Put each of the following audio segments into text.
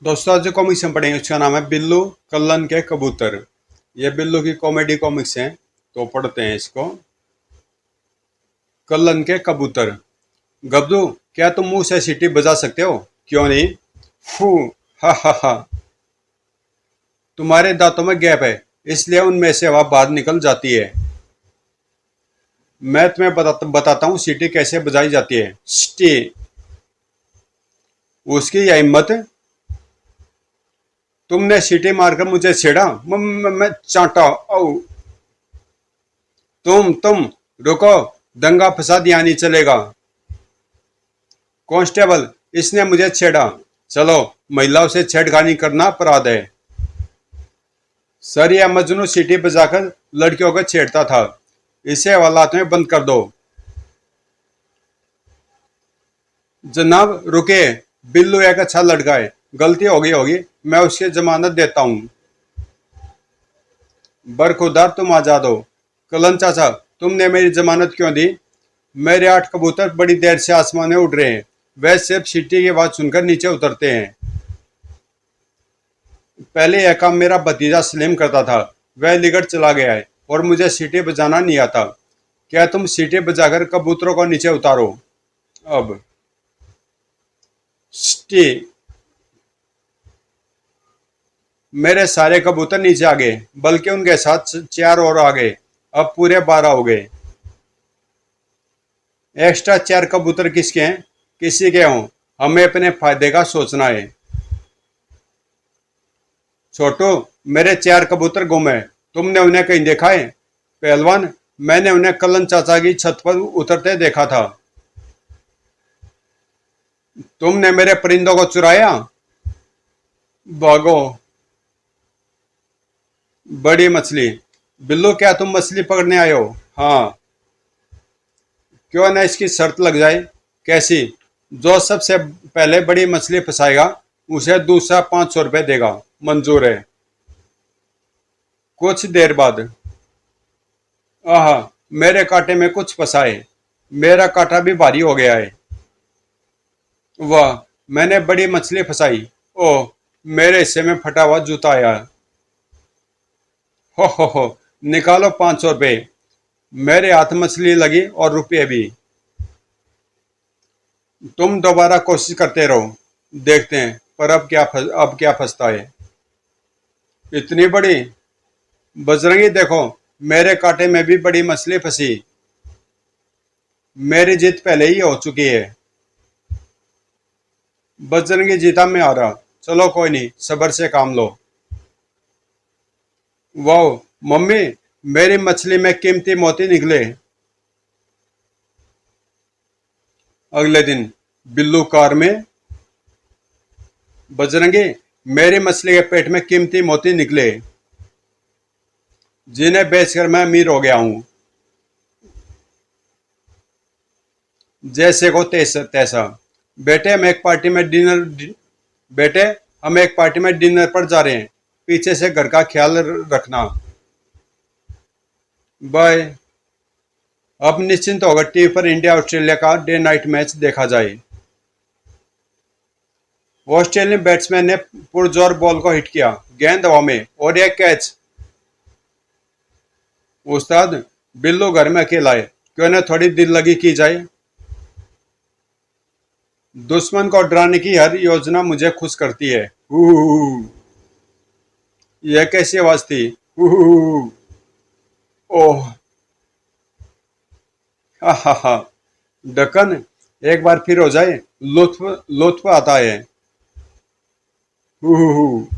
दोस्तों आज जो कॉमिक्स हम पढ़ेंगे उसका नाम है बिल्लू कल्लन के कबूतर। ये बिल्लू की कॉमेडी कॉमिक्स हैं, तो पढ़ते हैं इसको। कल्लन के कबूतर। गब्दू, क्या तुम मुंह से सीटी बजा सकते हो? क्यों नहीं? फू, हा हा हा। तुम्हारे दांतों में गैप है, इसलिए उनमें से हवा बाहर निकल जाती है। मैं तुम्हें बताता हूँ सीटी कैसे बजाई जाती है। स्टी। उसकी यह हिम्मत, तुमने सीटी मारकर मुझे छेड़ा। मैं चांटा। ओ, तुम रुको, दंगा फसाद यहाँ नहीं चलेगा। कांस्टेबल, इसने मुझे छेड़ा। चलो, महिलाओं से छेड़खानी करना अपराध है। सर, यह मजनू सीटी बजाकर लड़कियों को छेड़ता था, इसे हवालात में बंद कर दो। जनाब रुके, बिल्लू एक अच्छा लड़का है, गलती हो गई होगी, मैं उसकी जमानत देता हूँ। बरखुरदार, तुम आजाद हो। कलन चाचा, तुमने मेरी जमानत क्यों दी? मेरे 8 कबूतर बड़ी देर से आसमान में उड़ रहे हैं, वह सिर्फ सीटी की आवाज सुनकर नीचे उतरते हैं। पहले यह काम मेरा भतीजा सलीम करता था, वह लिगड़ चला गया है और मुझे सीटी बजाना नहीं आता। क्या तुम सीटी बजाकर कबूतरों को नीचे उतारो अब। स्टी। मेरे सारे कबूतर नीचे आ गए, बल्कि उनके साथ 4 और आ गए। अब पूरे 12 हो गए। एक्स्ट्रा 4 कबूतर किसके हैं? किसी के हों, हमें अपने फायदे का सोचना है। छोटू, मेरे 4 कबूतर गुम है, तुमने उन्हें कहीं देखा है? पहलवान, मैंने उन्हें कलन चाचा की छत पर उतरते देखा था। तुमने मेरे परिंदों को चुराया? भागो। बड़ी मछली। बिल्लू, क्या तुम मछली पकड़ने आए हो? हाँ। क्यों ना इसकी शर्त लग जाए। कैसी? जो सबसे पहले बड़ी मछली फंसाएगा उसे दूसरा 500 रुपये देगा। मंजूर है। कुछ देर बाद। आहा, मेरे कांटे में कुछ फंसा है, मेरा कांटा भी भारी हो गया है। वाह, मैंने बड़ी मछली फंसाई। ओह, मेरे हिस्से में फटा हुआ जूता आया। हो, निकालो 500 रुपये। मेरे हाथ मछली लगी और रुपये भी। तुम दोबारा कोशिश करते रहो, देखते हैं पर अब क्या फंसता है। इतनी बड़ी? बजरंगी देखो, मेरे कांटे में भी बड़ी मछली फंसी। मेरी जीत पहले ही हो चुकी है। बजरंगी जीता, मैं आ रहा। चलो कोई नहीं, सब्र से काम लो। वाह मम्मी, मेरी मछली में कीमती मोती निकले। अगले दिन। बिल्लू कार में। बजरंगी, मेरी मछली के पेट में कीमती मोती निकले, जिन्हें बेचकर मैं अमीर हो गया हूं। जैसे को तैसा। बेटे हम एक पार्टी में डिनर बेटे, हम एक पार्टी में डिनर पर जा रहे हैं, पीछे से घर का ख्याल रखना। बाय। अब निश्चिंत होकर टीवी पर इंडिया ऑस्ट्रेलिया का डे नाइट मैच देखा जाए। ऑस्ट्रेलियन बैट्समैन ने पुरजोर बॉल को हिट किया, गेंद हवा में और एक कैच। उस्ताद, बिल्लू घर में अकेला है, क्यों न थोड़ी दिल लगी की जाए। दुश्मन को डराने की हर योजना मुझे खुश करती है। हू। यह कैसी आवाज थी? हू। ओह, हा हा हा। ढक्कन एक बार फिर हो जाए, लुत्फ लुत्फ आता है। हू।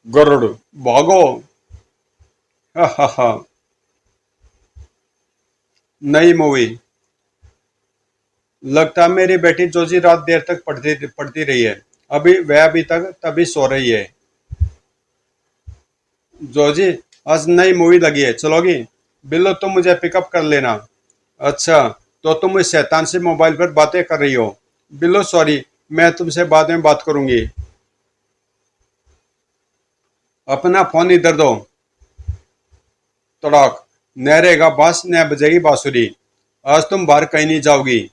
गरुड़, भागो। हा हा हा। नई मूवी। लगता है मेरी बेटी जोजी रात देर तक पढ़ती रही है, अभी तक तभी सो रही है। जोजी, आज नई मूवी लगी है, चलोगी? बिल्लो, तुम मुझे पिकअप कर लेना। अच्छा, तो तुम इस शैतान से मोबाइल पर बातें कर रही हो। बिल्लो सॉरी, मैं तुमसे बाद में बात करूंगी। अपना फोन इधर दो। तड़ाक। न रहेगा बांस न बजेगी बांसुरी। आज तुम बाहर कहीं नहीं जाओगी।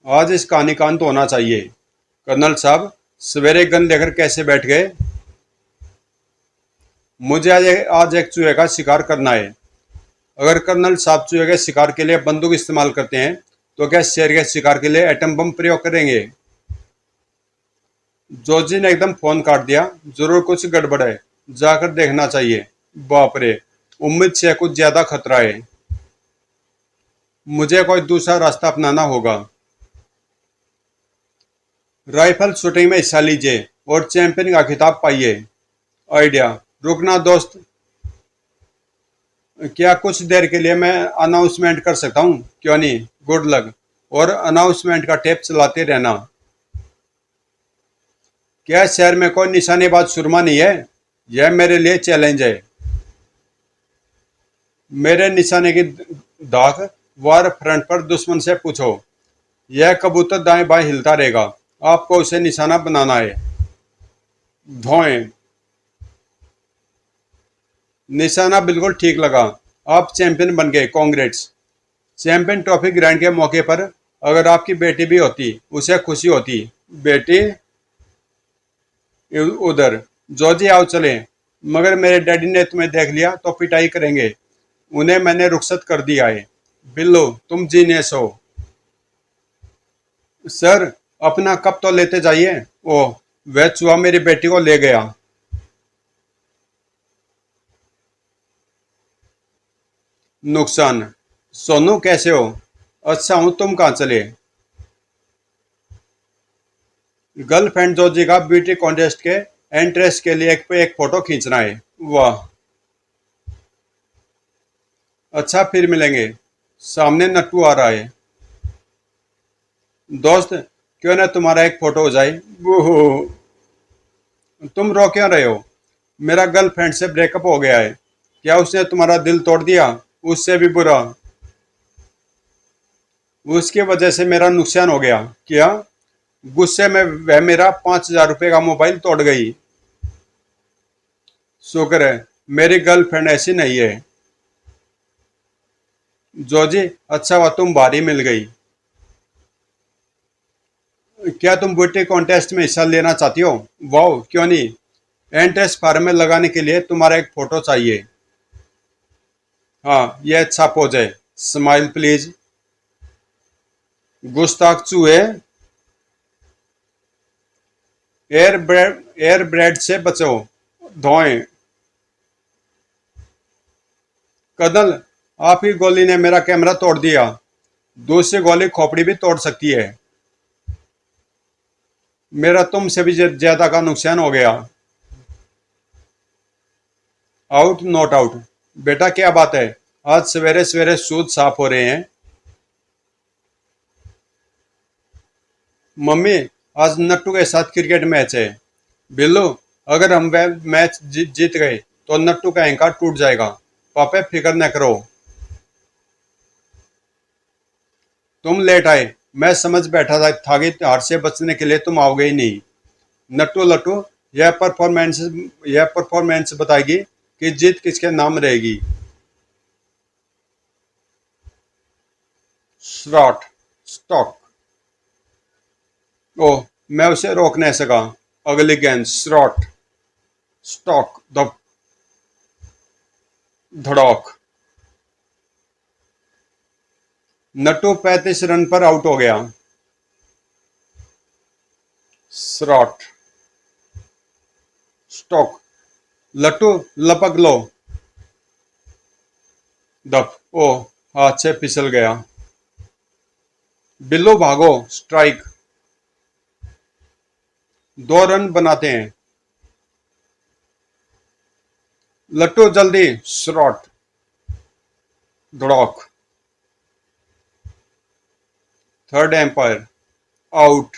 आज इस कहानी का अंत होना चाहिए। कर्नल साहब सवेरे गन लेकर कैसे बैठ गए? मुझे आज एक चूहे का शिकार करना है। अगर कर्नल साहब चूहे के शिकार के लिए बंदूक इस्तेमाल करते हैं तो क्या शेर के शिकार के लिए एटम बम प्रयोग करेंगे? जॉर्जी ने एकदम फोन काट दिया। जरूर कुछ गड़बड़ है, जाकर देखना चाहिए। बाप रे, उम्मीद से कुछ ज्यादा खतरा है। मुझे कोई दूसरा रास्ता अपनाना होगा। राइफल शूटिंग में हिस्सा लीजिए और चैंपियन का खिताब पाइए। आइडिया। रुकना दोस्त, क्या कुछ देर के लिए मैं अनाउंसमेंट कर सकता हूँ? क्यों नहीं, गुड लक। और अनाउंसमेंट का टेप चलाते रहना। क्या शहर में कोई निशानेबाज सुरमा नहीं है? यह मेरे लिए चैलेंज है। मेरे निशाने की दाग वार फ्रंट पर दुश्मन से पूछो। यह कबूतर दाएं बाएं हिलता रहेगा, आपको उसे निशाना बनाना है। धोएं। निशाना बिल्कुल ठीक लगा। आप चैंपियन बन गए, कांग्रेट्स। चैंपियन ट्रॉफी ग्रैंड के मौके पर अगर आपकी बेटी भी होती उसे खुशी होती। बेटी उधर। जॉर्जी आओ चले। मगर मेरे डैडी ने तुम्हें देख लिया तो पिटाई करेंगे। उन्हें मैंने रुखसत कर दिया है। बिल्लो तुम जीनियस हो। सर अपना कप तो लेते जाइए। ओह, वह चूहा मेरी बेटी को ले गया। नुकसान। सोनू कैसे हो? अच्छा हूं, तुम कहाँ चले? गर्लफ्रेंड जॉर्जी का ब्यूटी कॉन्टेस्ट के एंट्रेंस के लिए एक पे एक फोटो खींचना है। वाह, अच्छा फिर मिलेंगे। सामने नट्टू आ रहा है। दोस्त क्यों ना तुम्हारा एक फोटो हो जाए। वूहू। तुम रो क्यों रहे हो? मेरा गर्लफ्रेंड से ब्रेकअप हो गया है। क्या उसने तुम्हारा दिल तोड़ दिया? उससे भी बुरा। उसकी वजह से मेरा नुकसान हो गया। क्या? गुस्से में वह मेरा 5,000 रुपये का मोबाइल तोड़ गई। शुक्र है मेरी गर्लफ्रेंड ऐसी नहीं है। जॉर्जी अच्छा हुआ तुम बारी मिल गई। क्या तुम ब्यूटी कॉन्टेस्ट में हिस्सा लेना चाहती हो? वाह क्यों नहीं। एंट्रेंस फार्म में लगाने के लिए तुम्हारा एक फोटो चाहिए। हाँ ये अच्छा पोज है। Smile please. गुस्ताख चूहे। एयर ब्रेड से बचो। धोएं। कदल आपकी गोली ने मेरा कैमरा तोड़ दिया। दूसरी गोली खोपड़ी भी तोड़ सकती है। मेरा तुमसे भी ज्यादा का नुकसान हो गया। Out not out. बेटा क्या बात है, आज सवेरे सवेरे शूज साफ हो रहे हैं। मम्मी आज नट्टू के साथ क्रिकेट मैच है। बिल्लू अगर हम वह मैच जीत गए तो नट्टू का अहंकार टूट जाएगा। पापा फिक्र न करो। तुम लेट आए, मैं समझ बैठा था कि हार से बचने के लिए तुम आओगे ही नहीं। नट्टू लट्टू यह परफॉर्मेंस बताएगी कि जीत किसके नाम रहेगी। स्लॉट। स्टॉक। ओह, मैं उसे रोक नहीं सका। अगली गेंद स्लॉट। स्टॉक द धड़ाक। नट्टू 35 रन पर आउट हो गया। स्लॉट। स्टॉक। लट्टू लपक लो। दफ। ओह, हाथ से फिसल गया। बिल्लो भागो। स्ट्राइक। 2 रन बनाते हैं। लट्टू जल्दी। स्लॉट। धड़ाक। Third umpire. आउट।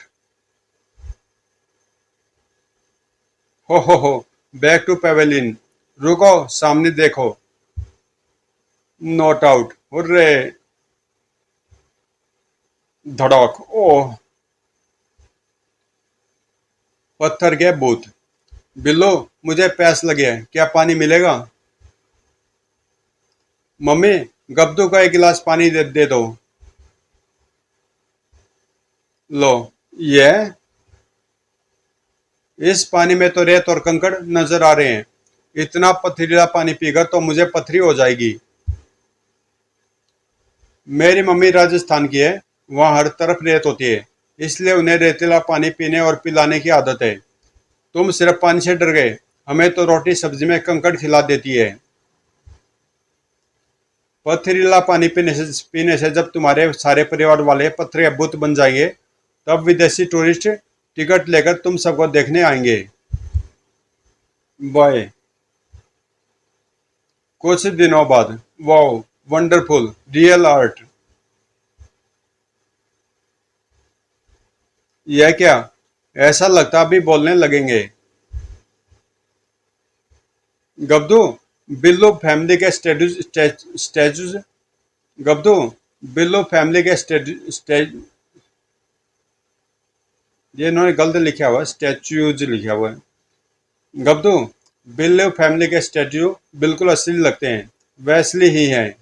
हो, बैक टू पेवेलिन। रुको सामने देखो। Not out. हुर्रे। धड़ाक। ओह, पत्थर के बूथ। बिल्लो मुझे प्यास लगी है, क्या पानी मिलेगा? मम्मी गब्दू का एक गिलास पानी दे दो। लो। ये इस पानी में तो रेत और कंकड़ नजर आ रहे हैं। इतना पथरीला पानी पीकर तो मुझे पथरी हो जाएगी। मेरी मम्मी राजस्थान की है, वहाँ हर तरफ रेत होती है, इसलिए उन्हें रेतीला पानी पीने और पिलाने की आदत है। तुम सिर्फ पानी से डर गए, हमें तो रोटी सब्जी में कंकड़ खिला देती है। पथरीला पानी पीने से जब तुम्हारे सारे परिवार वाले पत्थर भूत बन जाएंगे, तब विदेशी टूरिस्ट टिकट लेकर तुम सबको देखने आएंगे। बाय। कुछ दिनों बाद, वाओ, वंडरफुल, रियल आर्ट। यह क्या? ऐसा लगता अभी बोलने लगेंगे। गब्दू, बिल्लू फैमिली के स्टेजूज। गब्दू, बिल्लू फैमिली के ये इन्होंने गलत लिखा हुआ है, स्टैच्यूज लिखा हुआ है। गब्दू, बिल्लू फैमिली के स्टैच्यू बिल्कुल असली लगते हैं, वैसली ही हैं।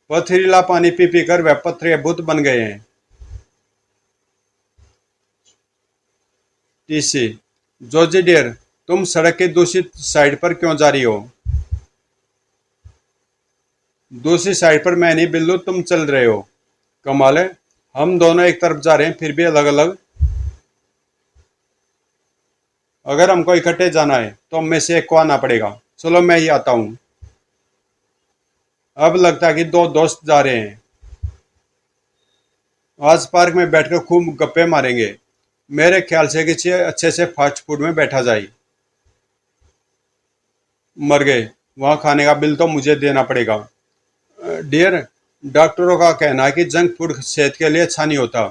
पथरीला पानी पी पी कर वह पत्थर भूत बन गए हैं। टीसी, जॉर्जी डियर, तुम सड़क की दूसरी साइड पर क्यों जा रही हो? दूसरी साइड पर मैं नहीं बिल्लू, तुम चल रहे हो। कमाल है, हम दोनों एक तरफ जा रहे हैं फिर भी अलग अलग। अगर हमको इकट्ठे जाना है तो हम में से एक को आना पड़ेगा। चलो मैं ही आता हूँ। अब लगता है कि दो दोस्त जा रहे हैं। आज पार्क में बैठकर खूब गप्पे मारेंगे। मेरे ख्याल से किसी अच्छे से फास्ट फूड में बैठा जाए। मर गए, वहाँ खाने का बिल तो मुझे देना पड़ेगा। डियर, डॉक्टरों का कहना है कि जंक फूड सेहत के लिए अच्छा नहीं होता।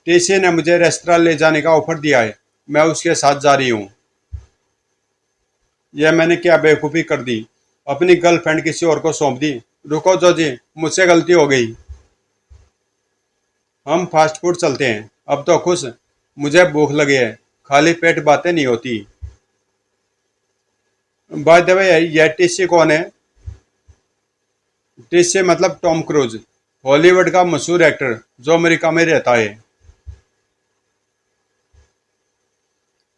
टीसी ने मुझे रेस्तरां ले जाने का ऑफर दिया है, मैं उसके साथ जा रही हूँ। यह मैंने क्या बेवकूफ़ी कर दी, अपनी गर्लफ्रेंड किसी और को सौंप दी। रुको जोजी, मुझसे गलती हो गई। हम फास्ट फूड चलते हैं, अब तो खुश। मुझे भूख लगी है, खाली पेट बातें नहीं होती। बाय द वे, यह टीसी कौन है? टीसी मतलब टॉम क्रूज, हॉलीवुड का मशहूर एक्टर जो अमेरिका में रहता है।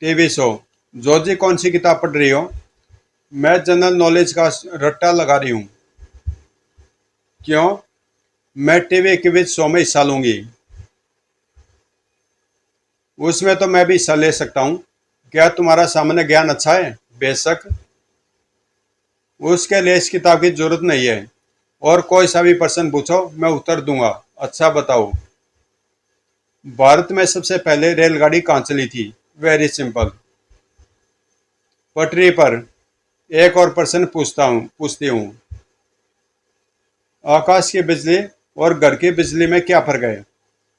TV show. जॉर्जी, कौन सी किताब पढ़ रही हो? मैं जनरल नॉलेज का रट्टा लगा रही हूँ। क्यों? मैं टीवी क्विज शो में हिस्सा लूंगी। उसमें तो मैं भी हिस्सा ले सकता हूँ। क्या तुम्हारा सामान्य ज्ञान अच्छा है? बेशक। उसके लिए इस किताब की जरूरत नहीं है। और कोई सा भी प्रश्न पूछो, मैं उत्तर दूंगा। अच्छा बताओ, भारत में सबसे पहले रेलगाड़ी कहाँ चली थी? वेरी सिंपल, पटरी पर। एक और प्रश्न पूछती हूँ। आकाश की बिजली और घर की बिजली में क्या फर्क है?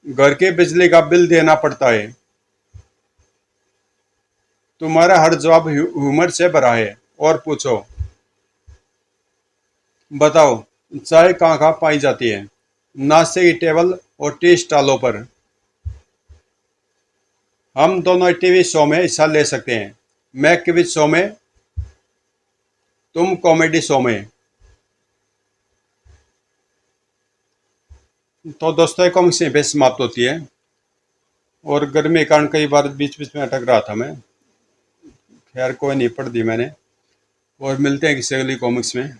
घर की बिजली का बिल देना पड़ता है। तुम्हारा हर जवाब ह्यूमर से भरा है। और पूछो। बताओ, चाय कहाँ कहाँ पाई जाती है? नाश्ते की टेबल और टी स्टॉलों पर। हम दोनों टीवी शो में हिस्सा ले सकते हैं। मैं क्विज शो में, तुम कॉमेडी शो में। तो दोस्तों, कॉमिक्स यहीं पे समाप्त होती है। और गर्मी के कारण कई बार बीच बीच में अटक रहा था मैं। खैर कोई नहीं, पढ़ दी मैंने। और मिलते हैं किसी अगली कॉमिक्स में।